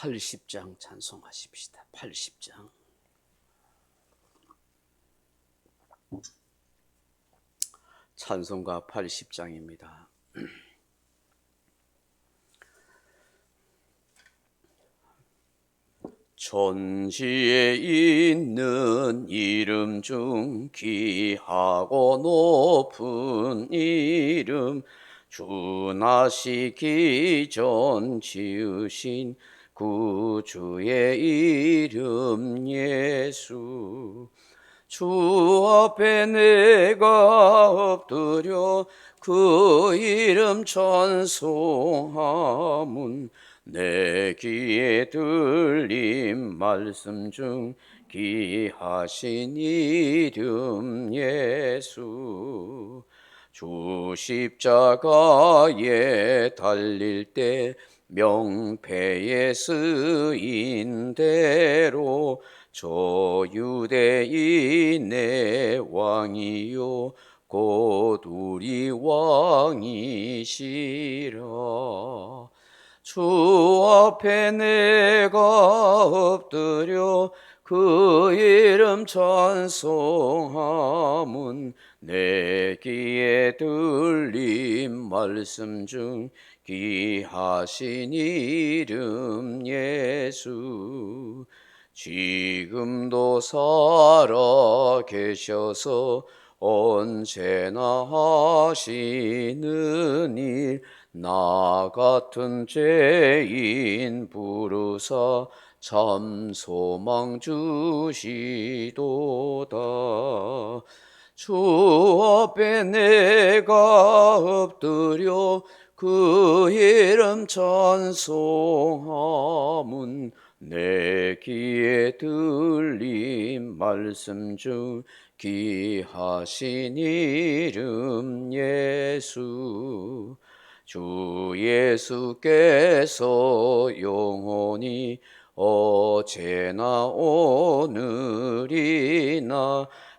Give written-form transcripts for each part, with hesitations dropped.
80장 찬송하십시다. 80장. 찬송가 80장입니다. 천지에 있는 이름 중 귀하고 높은 이름, 주 나시기 전 지으신 구주의 이름 예수. 주 앞에 내가 엎드려 그 이름 찬송함은 내 귀에 들린 말씀 중 귀하신 이름 예수. 주 십자가에 달릴 때 명패에 쓰인 대로 저 유대인의 왕이요 곧 우리 왕이시라. 주 앞에 내가 엎드려 그 이름 찬송함은 내 귀에 들린 말씀 중 귀하신 이름 예수. 지금도 살아 계셔서 언제나 하시는 일, 나 같은 죄인 부르사 참 소망 주시도다. 주 앞에 내가 엎드려 그 이름 찬송함은 내 귀에 들린 말씀 중 귀하신 이름 예수. 주 예수께서 영원히 어제나 오늘이나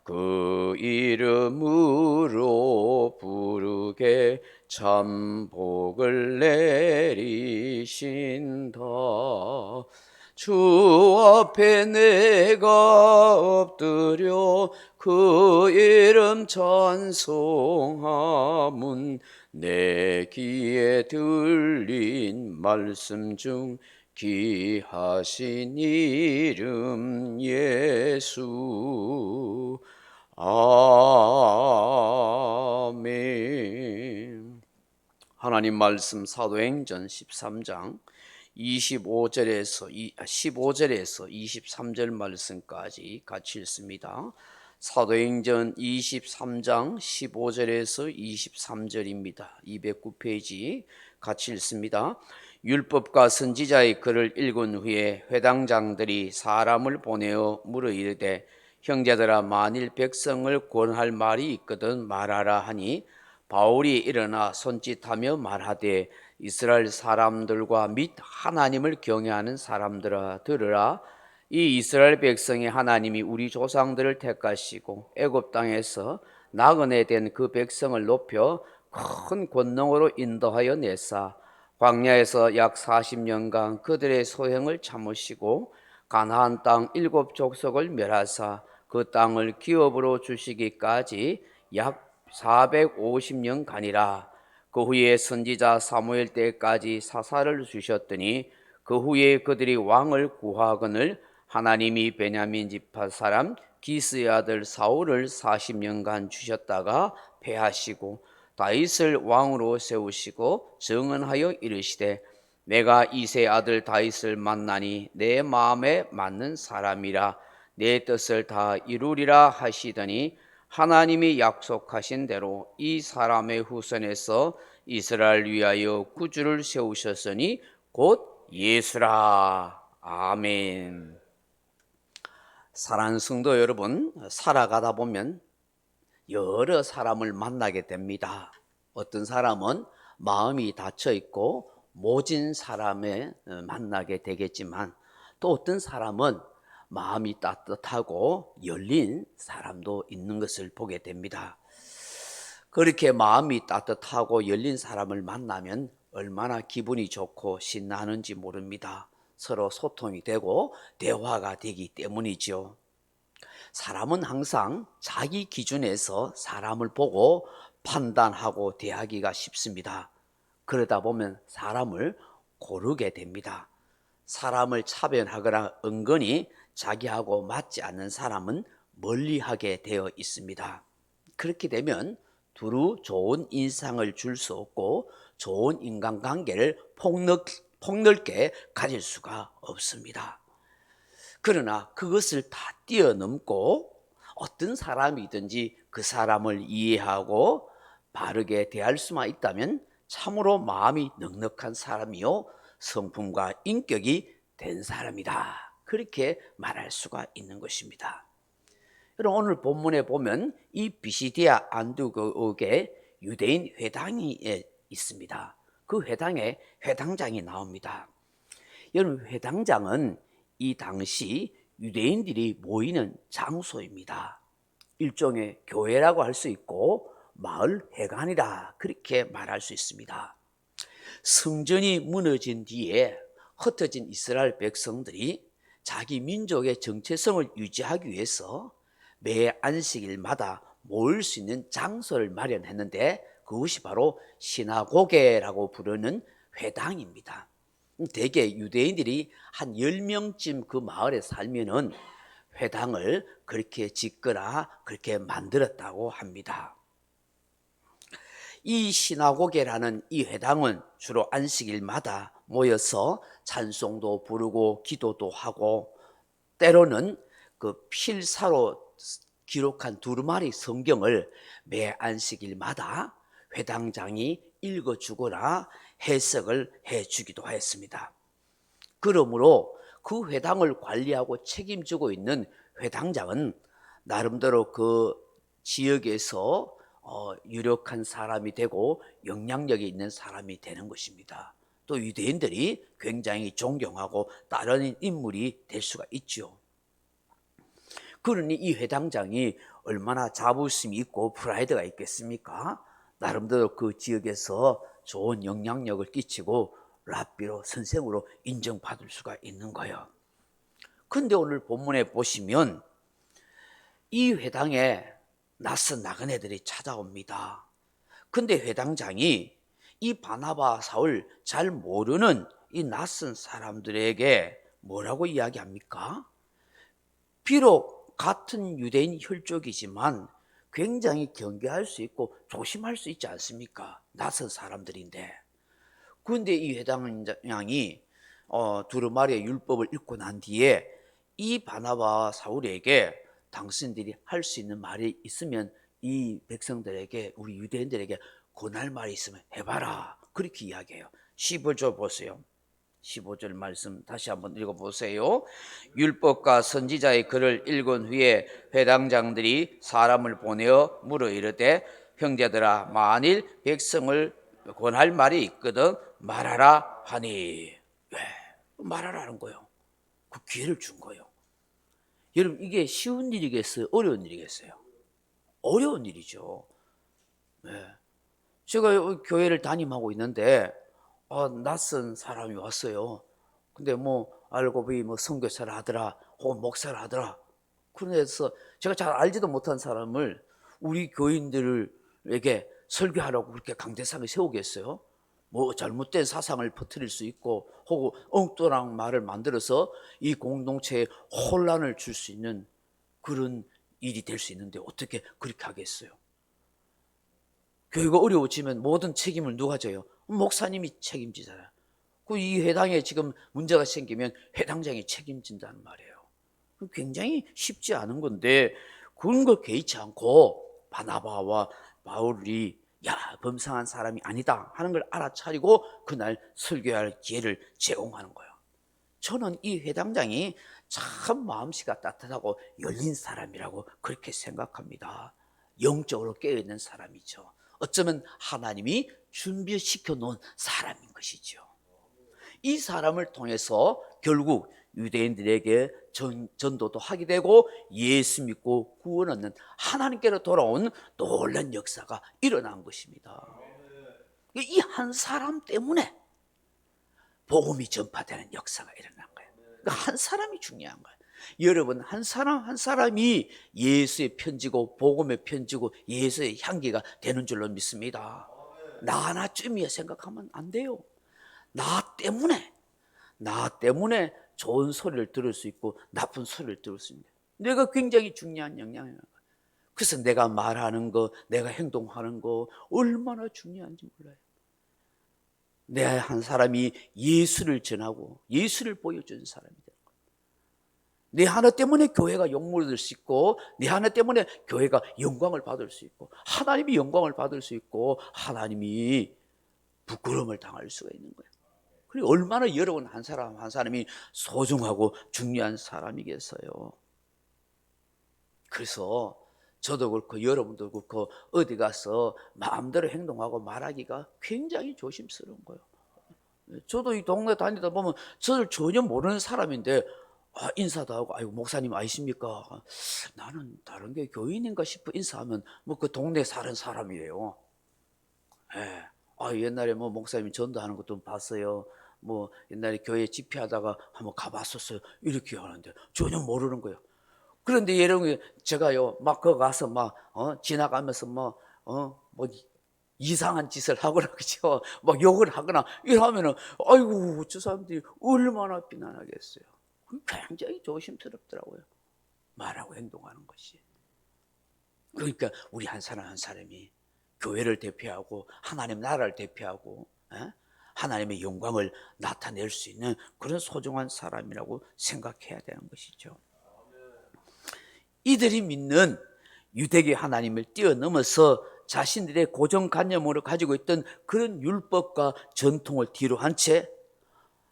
그 이름으로 부르게 참 복을 내리신다. 주 앞에 내가 엎드려 그 이름 찬송함은 내 귀에 들린 말씀 중 귀하신 이름 예수. 아멘. 하나님 말씀 사도행전 13장 15절에서 23절 말씀까지 같이 읽습니다. 사도행전 23장 15절에서 23절입니다. 209페이지 같이 읽습니다. 율법과 선지자의 글을 읽은 후에 회당장들이 사람을 보내어 물어 이르되, 형제들아, 만일 백성을 권할 말이 있거든 말하라 하니, 바울이 일어나 손짓하며 말하되, 이스라엘 사람들과 및 하나님을 경외하는 사람들아 들으라. 이 이스라엘 백성이 하나님이 우리 조상들을 택하시고 애굽 땅에서 나그네 된 그 백성을 높여 큰 권능으로 인도하여 내사 광야에서 약 40년간 그들의 소행을 참으시고 가나안 땅 7족속을 멸하사 그 땅을 기업으로 주시기까지 약 450년간이라. 그 후에 선지자 사무엘 때까지 사사를 주셨더니 그 후에 그들이 왕을 구하거늘 하나님이 베냐민 지파 사람 기스의 아들 사울을 40년간 주셨다가 패하시고 다윗을 왕으로 세우시고 정언하여 이르시되, 내가 이새의 아들 다윗을 만나니 내 마음에 맞는 사람이라 내 뜻을 다 이루리라 하시더니, 하나님이 약속하신 대로 이 사람의 후손에서 이스라엘 위하여 구주를 세우셨으니 곧 예수라. 아멘. 사랑하는 성도 여러분, 살아가다 보면 여러 사람을 만나게 됩니다. 어떤 사람은 마음이 닫혀 있고 모진 사람을 만나게 되겠지만, 또 어떤 사람은 마음이 따뜻하고 열린 사람도 있는 것을 보게 됩니다. 그렇게 마음이 따뜻하고 열린 사람을 만나면 얼마나 기분이 좋고 신나는지 모릅니다. 서로 소통이 되고 대화가 되기 때문이죠. 사람은 항상 자기 기준에서 사람을 보고 판단하고 대하기가 쉽습니다. 그러다 보면 사람을 고르게 됩니다. 사람을 차별하거나 은근히 자기하고 맞지 않는 사람은 멀리하게 되어 있습니다. 그렇게 되면 두루 좋은 인상을 줄 수 없고 좋은 인간관계를 폭넓게 가질 수가 없습니다. 그러나 그것을 다 뛰어넘고 어떤 사람이든지 그 사람을 이해하고 바르게 대할 수만 있다면 참으로 마음이 넉넉한 사람이요 성품과 인격이 된 사람이다. 그렇게 말할 수가 있는 것입니다. 여러분, 오늘 본문에 보면 이 비시디아 안디옥에 유대인 회당이 있습니다. 그 회당에 회당장이 나옵니다. 여러분, 회당장은 이 당시 유대인들이 모이는 장소입니다. 일종의 교회라고 할 수 있고 마을 회관이라 그렇게 말할 수 있습니다. 성전이 무너진 뒤에 흩어진 이스라엘 백성들이 자기 민족의 정체성을 유지하기 위해서 매 안식일마다 모일 수 있는 장소를 마련했는데 그것이 바로 시나고게라고 부르는 회당입니다. 대개 유대인들이 한 10명쯤 그 마을에 살면은 회당을 그렇게 짓거나 그렇게 만들었다고 합니다. 이 시나고게라는 이 회당은 주로 안식일마다 모여서 찬송도 부르고 기도도 하고 때로는 그 필사로 기록한 두루마리 성경을 매 안식일마다 회당장이 읽어주거나 해석을 해주기도 했습니다. 그러므로 그 회당을 관리하고 책임지고 있는 회당장은 나름대로 그 지역에서 유력한 사람이 되고 영향력이 있는 사람이 되는 것입니다. 또 유대인들이 굉장히 존경하고 따르는 인물이 될 수가 있죠. 그러니 이 회당장이 얼마나 자부심이 있고 프라이드가 있겠습니까? 나름대로 그 지역에서 좋은 영향력을 끼치고 랍비로 선생으로 인정받을 수가 있는 거예요. 그런데 오늘 본문에 보시면 이 회당에 낯선 나그네들이 찾아옵니다. 근데 회당장이 이 바나바 사울 잘 모르는 이 낯선 사람들에게 뭐라고 이야기합니까? 비록 같은 유대인 혈족이지만 굉장히 경계할 수 있고 조심할 수 있지 않습니까? 낯선 사람들인데. 그런데 이 회당장이 두루마리의 율법을 읽고 난 뒤에 이 바나바와 사울에게 당신들이 할 수 있는 말이 있으면 이 백성들에게, 우리 유대인들에게 권할 말이 있으면 해봐라. 그렇게 이야기해요. 15절 보세요. 15절 말씀 다시 한번 읽어보세요. 율법과 선지자의 글을 읽은 후에 회당장들이 사람을 보내어 물어 이르되 형제들아 만일 백성을 권할 말이 있거든 말하라 하니. 왜? 말하라는 거예요. 그 기회를 준 거예요. 여러분, 이게 쉬운 일이겠어요? 어려운 일이겠어요? 어려운 일이죠. 네. 제가 교회를 담임하고 있는데 낯선 사람이 왔어요. 근데 뭐 알고 보니 뭐 선교사를 하더라 혹은 목사를 하더라. 그래서 제가 잘 알지도 못한 사람을 우리 교인들에게 설교하라고 그렇게 강대상에 세우겠어요? 뭐 잘못된 사상을 퍼뜨릴 수 있고 혹은 엉뚱한 말을 만들어서 이 공동체에 혼란을 줄 수 있는 그런 일이 될 수 있는데 어떻게 그렇게 하겠어요? 교회가 어려워지면 모든 책임을 누가 져요? 목사님이 책임지잖아요. 이 회당에 지금 문제가 생기면 회당장이 책임진다는 말이에요. 굉장히 쉽지 않은 건데 그런 걸 개의치 않고 바나바와 바울이 범상한 사람이 아니다 하는 걸 알아차리고 그날 설교할 기회를 제공하는 거예요. 저는 이 회당장이 참 마음씨가 따뜻하고 열린 사람이라고 그렇게 생각합니다. 영적으로 깨어있는 사람이죠. 어쩌면 하나님이 준비시켜 놓은 사람인 것이죠. 이 사람을 통해서 결국 유대인들에게 전도도 하게 되고 예수 믿고 구원 얻는 하나님께로 돌아온 놀라운 역사가 일어난 것입니다. 이 한 사람 때문에 복음이 전파되는 역사가 일어난 거예요. 그러니까 한 사람이 중요한 거예요. 여러분, 한 사람 한 사람이 예수의 편지고 복음의 편지고 예수의 향기가 되는 줄로 믿습니다. 나 하나쯤이야 생각하면 안 돼요. 나 때문에 좋은 소리를 들을 수 있고 나쁜 소리를 들을 수 있는 거예요. 내가 굉장히 중요한 영향이에요. 그래서 내가 말하는 거, 내가 행동하는 거 얼마나 중요한지 몰라요. 내 한 사람이 예수를 전하고 예수를 보여주는 사람이 되는 거예요. 내 하나 때문에 교회가 욕먹을 수 있고, 내 하나 때문에 교회가 영광을 받을 수 있고, 하나님이 영광을 받을 수 있고, 하나님이 부끄러움을 당할 수가 있는 거예요. 그리고 얼마나 여러분 한 사람 한 사람이 소중하고 중요한 사람이겠어요. 그래서 저도 그렇고 여러분도 그렇고 어디 가서 마음대로 행동하고 말하기가 굉장히 조심스러운 거예요. 저도 이 동네 다니다 보면 저를 전혀 모르는 사람인데 인사도 하고, 아이고 목사님 아십니까? 나는 다른 게 교인인가 싶어 인사하면 뭐 그 동네 사는 사람이에요. 예. 옛날에 뭐 목사님 전도하는 것도 봤어요. 뭐 옛날에 교회 집회하다가 한번 가봤었어요. 이렇게 하는데 전혀 모르는 거예요. 그런데 여러분, 제가요 막 거기 가서 막 지나가면서 뭐 이상한 짓을 하거나 그죠? 막 욕을 하거나 이러면은 아이고 저 사람들이 얼마나 비난하겠어요. 굉장히 조심스럽더라고요. 말하고 행동하는 것이. 그러니까 우리 한 사람 한 사람이 교회를 대표하고 하나님 나라를 대표하고 하나님의 영광을 나타낼 수 있는 그런 소중한 사람이라고 생각해야 되는 것이죠. 이들이 믿는 유대계 하나님을 뛰어넘어서 자신들의 고정관념으로 가지고 있던 그런 율법과 전통을 뒤로 한 채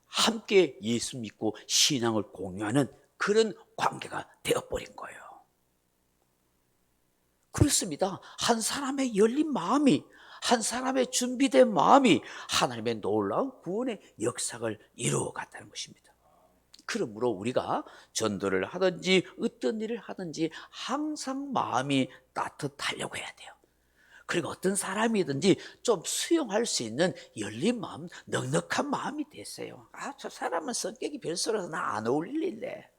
함께 예수 믿고 신앙을 공유하는 그런 관계가 되어버린 거예요. 그렇습니다. 한 사람의 열린 마음이, 한 사람의 준비된 마음이 하나님의 놀라운 구원의 역사를 이루어갔다는 것입니다. 그러므로 우리가 전도를 하든지 어떤 일을 하든지 항상 마음이 따뜻하려고 해야 돼요. 그리고 어떤 사람이든지 좀 수용할 수 있는 열린 마음, 넉넉한 마음이 됐어요. 저 사람은 성격이 별소라서 나 안 어울릴래.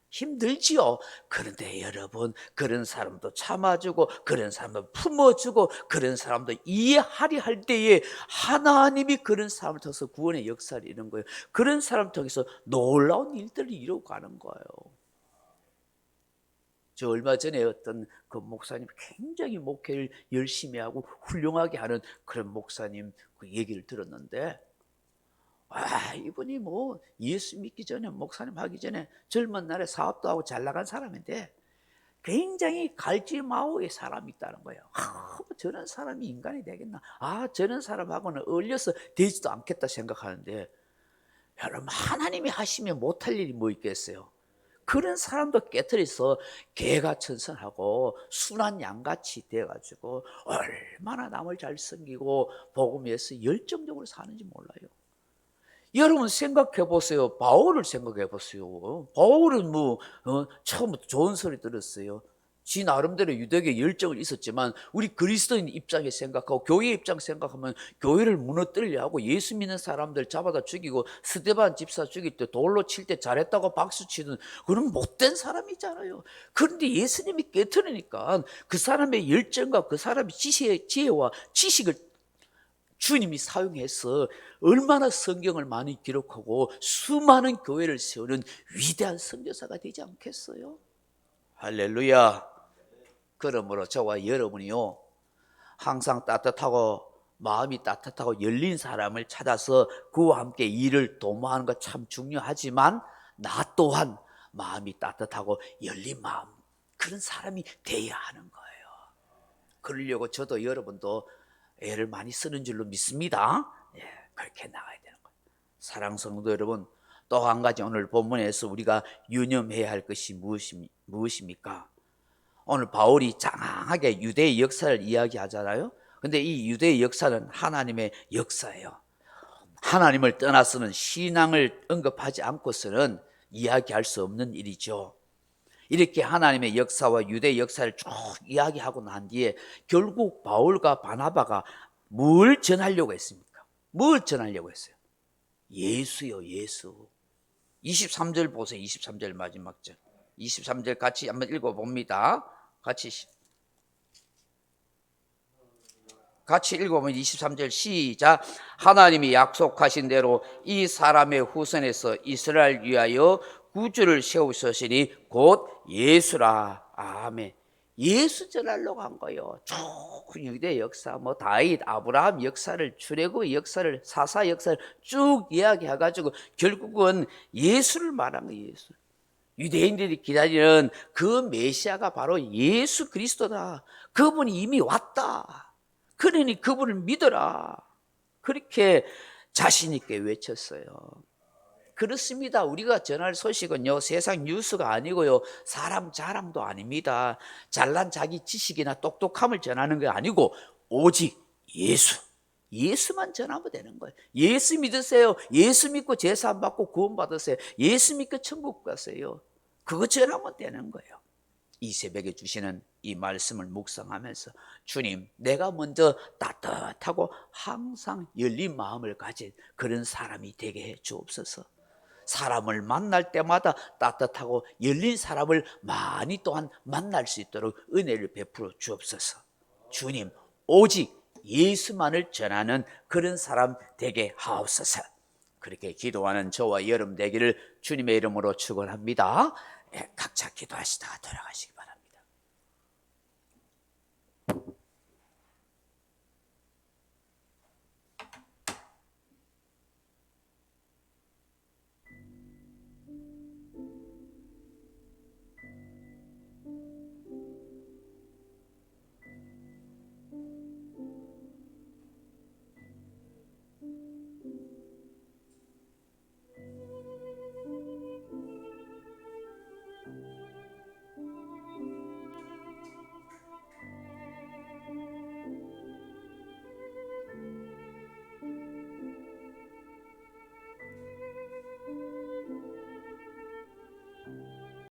힘들지요. 그런데 여러분, 그런 사람도 참아주고 그런 사람도 품어주고 그런 사람도 이해하려 할 때에 하나님이 그런 사람을 통해서 구원의 역사를 이루는 거예요. 그런 사람을 통해서 놀라운 일들을 이루어가는 거예요. 저 얼마 전에 어떤 그 목사님, 굉장히 목회를 열심히 하고 훌륭하게 하는 그런 목사님 그 얘기를 들었는데, 이분이 뭐 예수 믿기 전에, 목사님 하기 전에 젊은 날에 사업도 하고 잘 나간 사람인데 굉장히 갈지마오의 사람이 있다는 거예요. 저런 사람이 인간이 되겠나? 저런 사람하고는 어울려서 되지도 않겠다 생각하는데, 여러분, 하나님이 하시면 못할 일이 뭐 있겠어요? 그런 사람도 깨트려서 개가천선하고 순한 양같이 돼가지고 얼마나 남을 잘 섬기고 복음에서 열정적으로 사는지 몰라요. 여러분 생각해 보세요. 바울을 생각해 보세요. 바울은 처음부터 좋은 소리 들었어요. 지 나름대로 유대계 열정은 있었지만 우리 그리스도인 입장에 생각하고 교회 입장 생각하면 교회를 무너뜨리려 하고 예수 믿는 사람들 잡아다 죽이고 스데반 집사 죽일 때 돌로 칠 때 잘했다고 박수치는 그런 못된 사람이잖아요. 그런데 예수님이 깨트리니까 그 사람의 열정과 그 사람의 지혜와 지식을 주님이 사용해서 얼마나 성경을 많이 기록하고 수많은 교회를 세우는 위대한 선교사가 되지 않겠어요? 할렐루야. 그러므로 저와 여러분이요, 항상 따뜻하고 마음이 따뜻하고 열린 사람을 찾아서 그와 함께 일을 도모하는 것 참 중요하지만 나 또한 마음이 따뜻하고 열린 마음, 그런 사람이 돼야 하는 거예요. 그러려고 저도 여러분도 애를 많이 쓰는 줄로 믿습니다. 그렇게 나가야 되는 거예요. 사랑하는 성도 여러분, 또 한 가지 오늘 본문에서 우리가 유념해야 할 것이 무엇입니까? 오늘 바울이 장황하게 유대의 역사를 이야기하잖아요. 근데 이 유대의 역사는 하나님의 역사예요. 하나님을 떠나서는 신앙을 언급하지 않고서는 이야기할 수 없는 일이죠. 이렇게 하나님의 역사와 유대의 역사를 쭉 이야기하고 난 뒤에 결국 바울과 바나바가 뭘 전하려고 했습니까? 뭘 전하려고 했어요? 예수요, 예수. 23절 보세요. 23절 마지막 절. 23절 같이 한번 읽어봅니다. 같이 읽어보면 23절 시작. 하나님이 약속하신 대로 이 사람의 후손에서 이스라엘 위하여 구주를 세우셨으니 곧 예수라. 아멘. 예수 전하려고 한 거예요. 쭉 유대 역사, 뭐 다윗, 아브라함 역사를, 출애굽 역사를, 사사 역사를 쭉 이야기해가지고 결국은 예수를 말한 거예요. 예수. 유대인들이 기다리는 그 메시아가 바로 예수 그리스도다. 그분이 이미 왔다. 그러니 그분을 믿어라. 그렇게 자신 있게 외쳤어요. 그렇습니다. 우리가 전할 소식은요, 세상 뉴스가 아니고요, 사람 자랑도 아닙니다. 잘난 자기 지식이나 똑똑함을 전하는 게 아니고 오직 예수만 전하면 되는 거예요. 예수 믿으세요. 예수 믿고 제사 받고 구원 받으세요. 예수 믿고 천국 가세요. 그거 전하면 되는 거예요. 이 새벽에 주시는 이 말씀을 묵상하면서 주님, 내가 먼저 따뜻하고 항상 열린 마음을 가진 그런 사람이 되게 해 주옵소서. 사람을 만날 때마다 따뜻하고 열린 사람을 많이 또한 만날 수 있도록 은혜를 베풀어 주옵소서. 주님, 오직 예수만을 전하는 그런 사람 되게 하옵소서. 그렇게 기도하는 저와 여러분 되기를 주님의 이름으로 축원합니다. 각자 기도하시다가 돌아가시기 바랍니다.